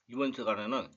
이번 시간에는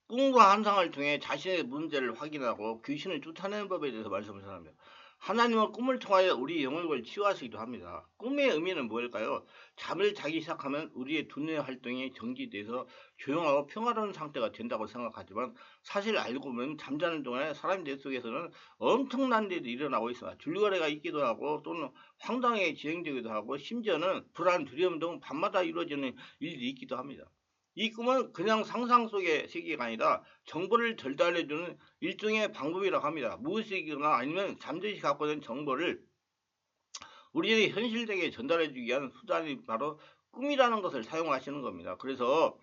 꿈과 환상을 통해 자신의 문제를 확인하고 귀신을 쫓아내는 법에 대해서 말씀을 전합니다. 하나님은 꿈을 통하여 우리 영혼을 치유하시기도 합니다. 꿈의 의미는 뭘까요? 잠을 자기 시작하면 우리의 두뇌 활동이 정지돼서 조용하고 평화로운 상태가 된다고 생각하지만 사실 알고 보면 잠자는 동안에 사람 뇌 속에서는 엄청난 일이 일어나고 있습니다. 줄거리가 있기도 하고 또는 황당하게 진행되기도 하고 심지어는 불안, 두려움 등 밤마다 이루어지는 일이 있기도 합니다. 이 꿈은 그냥 상상 속의 세계가 아니라 정보를 전달해주는 일종의 방법이라고 합니다. 무의식이거나 아니면 잠재시 갖고 있는 정보를 우리에게 현실되게 전달해주기 위한 수단이 바로 꿈이라는 것을 사용하시는 겁니다. 그래서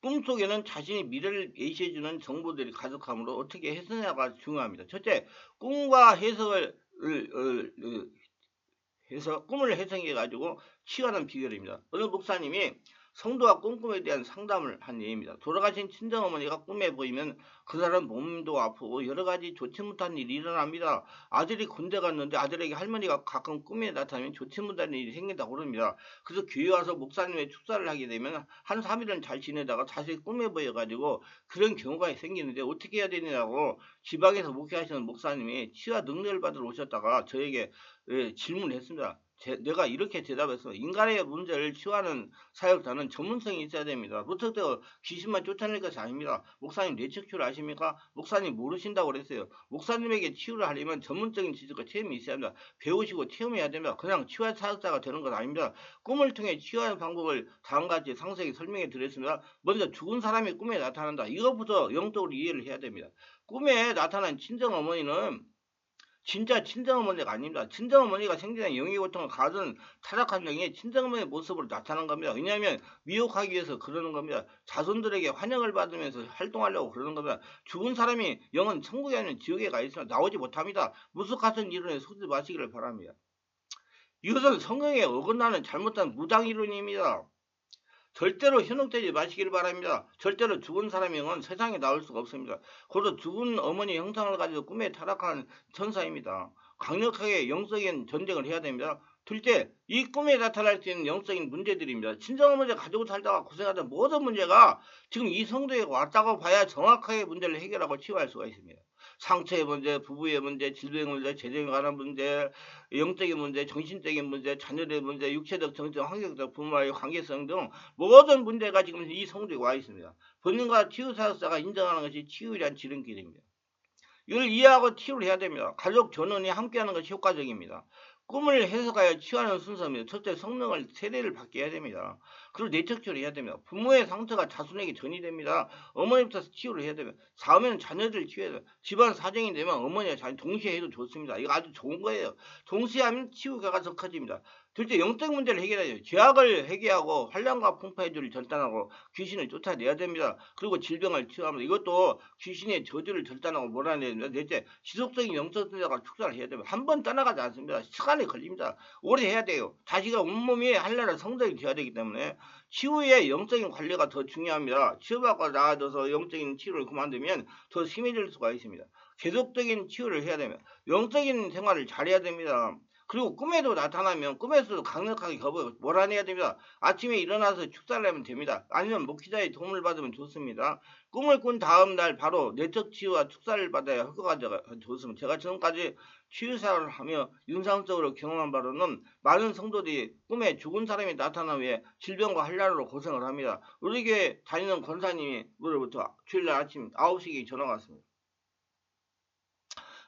꿈속에는 자신이 미래를 예시해주는 정보들이 가득하므로 어떻게 해석하냐가 중요합니다. 첫째, 꿈과 해석을 해서 꿈을 해석해가지고 치유하는 비결입니다. 어느 목사님이 성도와 꿈꿈에 대한 상담을 한 예입니다. 돌아가신 친정어머니가 꿈에 보이면 그 사람 몸도 아프고 여러 가지 좋지 못한 일이 일어납니다. 아들이 군대 갔는데 아들에게 할머니가 가끔 꿈에 나타나면 좋지 못한 일이 생긴다고 그럽니다. 그래서 교회 와서 목사님의 축사를 하게 되면 한 3일은 잘 지내다가 다시 꿈에 보여가지고 그런 경우가 생기는데 어떻게 해야 되냐고 지방에서 목회하시는 목사님이 치유와 능력을 받으러 오셨다가 저에게 질문했습니다. 내가 이렇게 대답했어. 인간의 문제를 치유하는 사역자는 전문성이 있어야 됩니다. 무턱대고 귀신만 쫓아낼 것이 아닙니다. 목사님 뇌척추를 아십니까? 목사님 모르신다고 그랬어요. 목사님에게 치유를 하려면 전문적인 지식과 체험이 있어야 합니다. 배우시고 체험해야 됩니다. 그냥 치유한 사역자가 되는 건 아닙니다. 꿈을 통해 치유하는 방법을 다음과 같이 상세히 설명해 드렸습니다. 먼저 죽은 사람이 꿈에 나타난다. 이것부터 영적으로 이해를 해야 됩니다. 꿈에 나타난 친정어머니는 진짜 친정어머니가 아닙니다. 친정어머니가 생전에 영의 고통을 가진 타락한 영이 친정어머니의 모습으로 나타난 겁니다. 왜냐하면 미혹하기 위해서 그러는 겁니다. 자손들에게 환영을 받으면서 활동하려고 그러는 겁니다. 죽은 사람이 영은 천국에 아니면 지옥에 가 있으면 나오지 못합니다. 무속 같은 이론에 속지 마시기를 바랍니다. 이것은 성경에 어긋나는 잘못된 무당 이론입니다. 절대로 현혹되지 마시길 바랍니다. 절대로 죽은 사람의 영은 세상에 나올 수가 없습니다. 그래도 죽은 어머니 형상을 가지고 꿈에 타락한 천사입니다. 강력하게 영적인 전쟁을 해야 됩니다. 둘째, 이 꿈에 나타날 수 있는 영적인 문제들입니다. 친정어머니가 가지고 살다가 고생하던 모든 문제가 지금 이 성도에 왔다고 봐야 정확하게 문제를 해결하고 치유할 수가 있습니다. 상처의 문제, 부부의 문제, 질병의 문제, 재정에 관한 문제, 영적인 문제, 정신적인 문제, 자녀의 문제, 육체적, 정신적, 환경적, 부모와의 관계성 등 모든 문제가 지금 이 성도에 와 있습니다. 본인과 치유사역자가 인정하는 것이 치유에 대한 지름길입니다. 이걸 이해하고 치유를 해야 됩니다. 가족 전원이 함께하는 것이 효과적입니다. 꿈을 해석하여 치유하는 순서입니다. 첫째, 성령을 세례를 받게 해야 됩니다. 그리고 내척처리 해야 됩니다. 부모의 상처가 자손에게 전이 됩니다. 어머니부터 치유를 해야 됩니다. 다음에는 자녀들을 치유해야 돼요. 집안 사정이 되면 어머니와 자녀 동시에 해도 좋습니다. 이거 아주 좋은 거예요. 동시에 하면 치유가 더 커집니다. 둘째, 영적 문제를 해결해야죠. 죄악을 해결하고 환란과 풍파의 절단하고 귀신을 쫓아내야 됩니다. 그리고 질병을 치유합니다. 이것도 귀신의 저주를 절단하고 몰아내야 됩니다. 넷째, 지속적인 영적 전쟁을 축사를 해야 됩니다. 한 번 떠나가지 않습니다. 시간이 걸립니다. 오래 해야 돼요. 자기가 온몸이 한나라 성적이 되어야 되기 때문에 치유의 영적인 관리가 더 중요합니다. 치유받고 나아져서 영적인 치유를 그만두면 더 심해질 수가 있습니다. 계속적인 치유를 해야 됩니다. 영적인 생활을 잘해야 됩니다. 그리고 꿈에도 나타나면 꿈에서도 강력하게 몰아내야 됩니다. 아침에 일어나서 축사를 하면 됩니다. 아니면 목기자의 도움을 받으면 좋습니다. 꿈을 꾼 다음 날 바로 내적 치유와 축사를 받아야 효과가 좋습니다. 제가 지금까지 치유사를 하며 임상적으로 경험한 바로는 많은 성도들이 꿈에 죽은 사람이 나타난 후에 질병과 한란으로 고생을 합니다. 우리 교회 다니는 권사님이 무로부터 주일날 아침 9시에 전화가 왔습니다.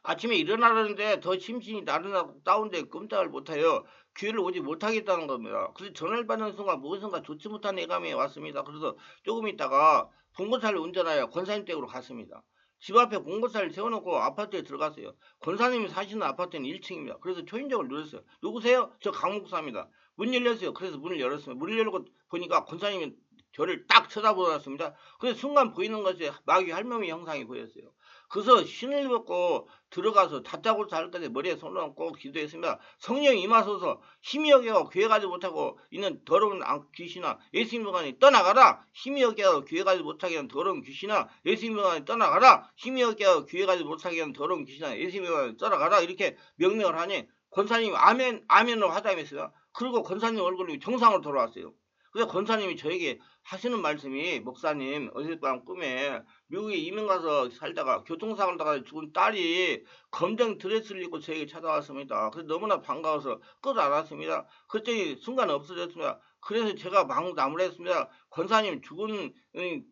아침에 일어나려는데 더 심신이 나른하고 다운돼 꼼짝을 못해요. 교회를 오지 못하겠다는 겁니다. 그래서 전화를 받는 순간 무엇인가 좋지 못한 예감이 왔습니다. 그래서 조금 있다가 봉고차를 운전하여 권사님 댁으로 갔습니다. 집 앞에 봉고차를 세워놓고 아파트에 들어갔어요. 권사님이 사시는 아파트는 1층입니다. 그래서 초인종을 눌렀어요. 누구세요? 저 강목사입니다. 문 열렸어요. 그래서 문을 열었습니다. 문을 열고 보니까 권사님이 저를 딱 쳐다보았습니다. 그래서 순간 보이는 것이 마귀 할머니 형상이 보였어요. 그래서 신을 벗고 들어가서 다짜고 잘 때까지 머리에 손을 얹고 기도했습니다. 성령이 임하소서. 힘이 여겨서 교회 가지 못하고 있는 더러운 귀신아 예수님만이 떠나가라. 힘이 여겨서 교회 가지 못하게 하는 더러운 귀신아 예수님만이 떠나가라. 힘이 여겨서 교회 가지 못하게 하는 더러운 귀신아 예수님만이 떠나가라. 이렇게 명령을 하니 권사님이 아멘 아멘으로 하다했어요. 그리고 권사님 얼굴이 정상으로 돌아왔어요. 그래서 권사님이 저에게 하시는 말씀이, 목사님 어젯밤 꿈에 미국에 이민 가서 살다가 교통사고를 나가 죽은 딸이 검정 드레스를 입고 저에게 찾아왔습니다. 그래서 너무나 반가워서 끌어안았습니다. 그랬더니 순간 없어졌습니다. 그래서 제가 막 나무랬습니다. 권사님,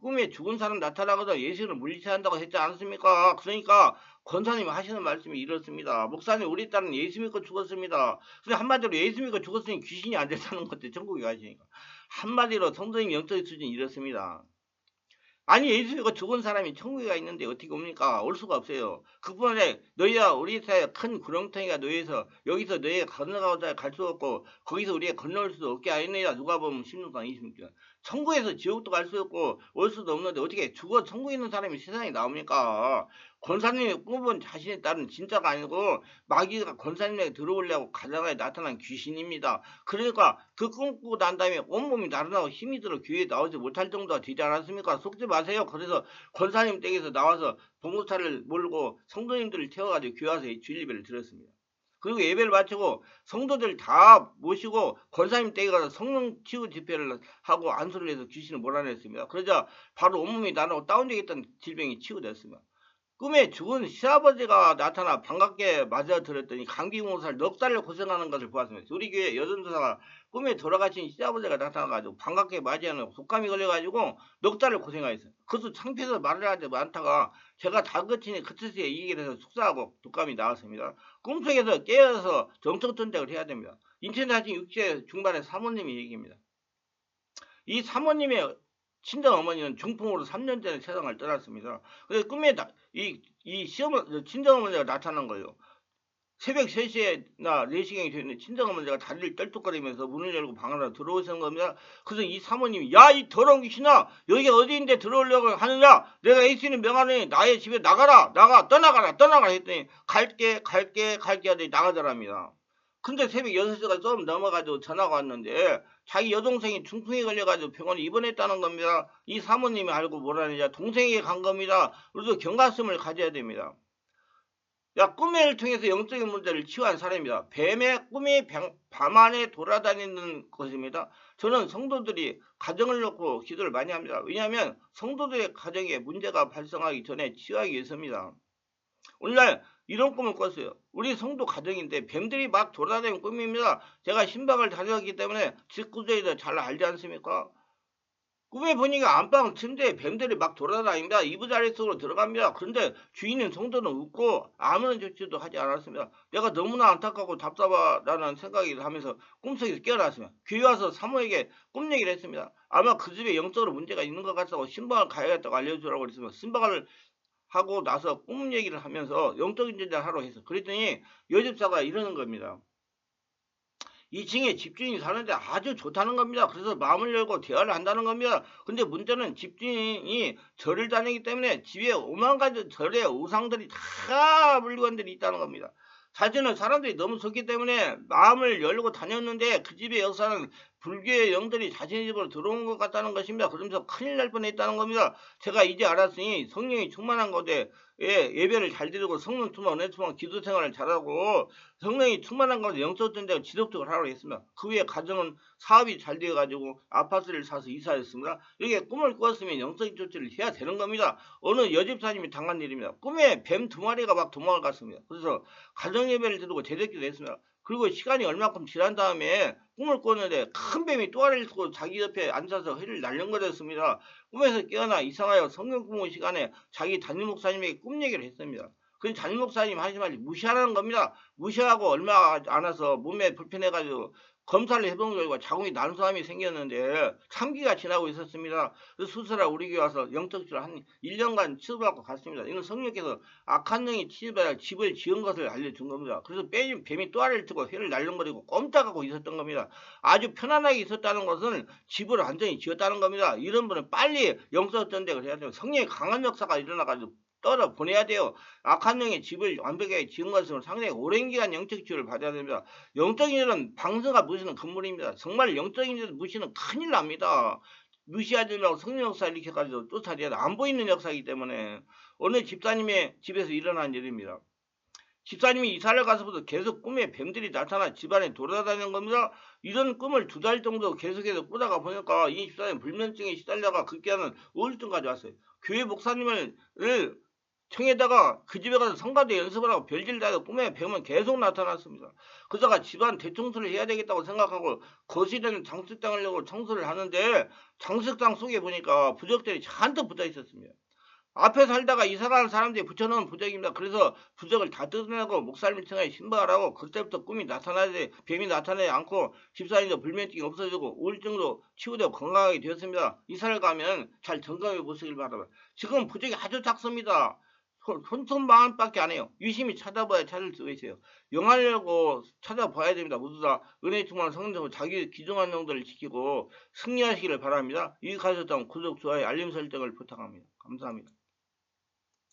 꿈에 죽은 사람 나타나거나 예수를 물리쳐야 한다고 했지 않습니까? 그러니까 권사님이 하시는 말씀이 이렇습니다. 목사님, 우리 딸은 예수 믿고 죽었습니다. 그래서 한마디로 예수 믿고 죽었으니 귀신이 안 됐다는 것도 천국에 가시니까. 한마디로 성도님 영적 수준이 이렇습니다. 아니, 예수 믿고 죽은 사람이 천국에 가 있는데 어떻게 옵니까? 올 수가 없어요. 그뿐 아니라 너희야 우리 사이에 큰 구렁텅이가 놓여서 여기서 너희가 건너가고자 갈 수 없고 거기서 우리가 건너올 수도 없게 하였느니라. 누가복음 16장 26절. 천국에서 지옥도 갈 수 없고 올 수도 없는데 어떻게 죽어 천국에 있는 사람이 세상에 나옵니까? 권사님의 꿈은 자신의 딸은 진짜가 아니고 마귀가 권사님에게 들어오려고 가장하에 나타난 귀신입니다. 그러니까 그 꿈 꾸고 난 다음에 온몸이 나른하고 힘이 들어 교회에 나오지 못할 정도가 되지 않았습니까? 속지 마세요. 그래서 권사님 댁에서 나와서 봉고차를 몰고 성도님들을 태워가지고 교회 와서 주일 예배를 드렸습니다. 그리고 예배를 마치고 성도들 다 모시고 권사님 댁에 가서 성령 치유 집회를 하고 안수를 해서 귀신을 몰아냈습니다. 그러자 바로 온몸이 나르고 다운되어 있던 질병이 치유됐습니다. 꿈에 죽은 시아버지가 나타나 반갑게 맞아들었더니 감기 공사를 넉 달을 고생하는 것을 보았습니다. 우리 교회 여전도사가 꿈에 돌아가신 시아버지가 나타나가지고 반갑게 맞이하는 독감이 걸려가지고 넉 달을 고생하였어요. 그것도 창피해서 말을 하지 않다가 제가 다그치니 그뜻에 이기게 돼서 숙사하고 독감이 나왔습니다. 꿈속에서 깨어서 정성전쟁을 해야 됩니다. 인천 사신 60세 중반의 사모님이 얘기입니다. 이 사모님의 친정어머니는 중풍으로 3년 전에 세상을 떠났습니다. 그래서 꿈에 친정어머니가 나타난 거예요. 새벽 3시에나 4시경이 되는데 친정어머니가 다리를 떨뚝거리면서 문을 열고 방 안으로 들어오시는 겁니다. 그래서 이 사모님이 야, 이 더러운 귀신아, 여기가 어디인데 들어오려고 하느냐? 내가 예수님 명하니 나의 집에 나가라, 떠나가라 했더니 갈게 하더니 나가더랍니다. 근데 새벽 6시가 좀 넘어가지고 전화가 왔는데 자기 여동생이 중풍에 걸려가지고 병원에 입원했다는 겁니다. 이 사모님이 알고 뭐라느냐, 동생에게 간 겁니다. 그래서 경각심을 가져야 됩니다. 꿈을 통해서 영적인 문제를 치유한 사람입니다. 뱀의 꿈이 밤 안에 돌아다니는 것입니다. 저는 성도들이 가정을 놓고 기도를 많이 합니다. 왜냐하면 성도들의 가정에 문제가 발생하기 전에 치유하기 위해서입니다. 오늘날 이런 꿈을 꿨어요. 우리 성도 가정인데 뱀들이 막 돌아다니는 꿈입니다. 제가 신방을 다녔기 때문에 직구조에도 잘 알지 않습니까? 꿈에 보니까 안방 침대에 뱀들이 막 돌아다닙니다. 이부자리 속으로 들어갑니다. 그런데 주인인 성도는 웃고 아무런 조치도 하지 않았습니다. 내가 너무나 안타깝고 답답하다는 생각이 하면서 꿈속에서 깨어났습니다. 교회 와서 사모에게 꿈 얘기를 했습니다. 아마 그 집에 영적으로 문제가 있는 것 같다고 신방을 가야겠다고 알려주라고 그랬습니다. 신방을 하고 나서 꿈 얘기를 하면서 영적인 전쟁을 하러 했어. 그랬더니 여집사가 이러는 겁니다. 2층에 집주인이 사는데 아주 좋다는 겁니다. 그래서 마음을 열고 대화를 한다는 겁니다. 근데 문제는 집주인이 절을 다니기 때문에 집에 오만 가지 절의 우상들이 다 물건들이 있다는 겁니다. 자신은 사람들이 너무 좋기 때문에 마음을 열고 다녔는데 그 집의 역사는 불교의 영들이 자신의 집으로 들어온 것 같다는 것입니다. 그러면서 큰일 날 뻔했다는 겁니다. 제가 이제 알았으니 성령이 충만한 곳에 예배를 잘 드리고 성령 충만, 은혜 충만, 기도 생활을 잘하고 성령이 충만한 가운데 영적 전쟁을 지속적으로 하라고 했습니다. 그 후에 가정은 사업이 잘 되어가지고 아파트를 사서 이사했습니다. 이렇게 꿈을 꾸었으면 영적 조치를 해야 되는 겁니다. 어느 여집사님이 당한 일입니다. 꿈에 뱀 2마리가 막 도망을 갔습니다. 그래서 가정 예배를 드리고 제대기도 했습니다. 그리고 시간이 얼마큼 지난 다음에 꿈을 꿨는데 큰 뱀이 또아리를 쓰고 자기 옆에 앉아서 회를 날름거렸습니다. 꿈에서 깨어나 이상하여 성경 공부 시간에 자기 담임 목사님에게 꿈 얘기를 했습니다. 그래서 담임 목사님 하신 말이 무시하라는 겁니다. 무시하고 얼마 안 와서 몸에 불편해가지고 검사를 해본 결과 자궁이 난소암이 생겼는데 3기가 지나고 있었습니다. 그래서 수술하러 우리 교회 와서 영적치료 한 1년간 치료받고 갔습니다. 이건 성령께서 악한 영이 치료받아 집을 지은 것을 알려준 겁니다. 그래서 뱀이 또아리를 트고 회를 날름거리고 꼼짝하고 있었던 겁니다. 아주 편안하게 있었다는 것은 집을 완전히 지었다는 겁니다. 이런 분은 빨리 영적 전쟁을 해야 돼요. 성령의 강한 역사가 일어나가지고 떨어 보내야 돼요. 악한 영의 집을 완벽하게 지은 것은 상당히 오랜 기간 영적 치유를 받아야 됩니다. 영적인 일은 방서가 무시는 건물입니다. 정말 영적인 일을 무시는 큰일 납니다. 무시하지 말고 성령 역사 일으켜가지고 쫓아내야 안 보이는 역사이기 때문에 어느 집사님의 집에서 일어난 일입니다. 집사님이 이사를 가서부터 계속 꿈에 뱀들이 나타나 집안에 돌아다니는 겁니다. 이런 꿈을 2달 정도 계속해서 꾸다가 보니까 이 집사님 불면증에 시달려가 급기야는 우울증까지 왔어요. 교회 목사님을 청에다가 그 집에 가서 성가대 연습을 하고 별짓을 다 해도 꿈에 뱀은 계속 나타났습니다. 그러다가 집안 대청소를 해야 되겠다고 생각하고 거실에는 장식당을 하려고 청소를 하는데 장식당 속에 보니까 부적들이 잔뜩 붙어 있었습니다. 앞에 살다가 이사 가는 사람들이 붙여놓은 부적입니다. 그래서 부적을 다 뜯어내고 목사님 층에 신발하고 그때부터 꿈이 나타나지 뱀이 나타나지 않고 집사님도 불면증이 없어지고 우울증도 치유되고 건강하게 되었습니다. 이사를 가면 잘 점검해 보시길 바랍니다. 지금 부적이 아주 작습니다. 손톱만밖에 안 해요. 유심히 찾아봐야 찾을 수 있어요. 영하려고 찾아봐야 됩니다. 모두 다 은혜 충만한 성령으로 자기 기중한 영들을 지키고 승리하시기를 바랍니다. 유익하셨다면 구독, 좋아요, 알림 설정을 부탁합니다. 감사합니다.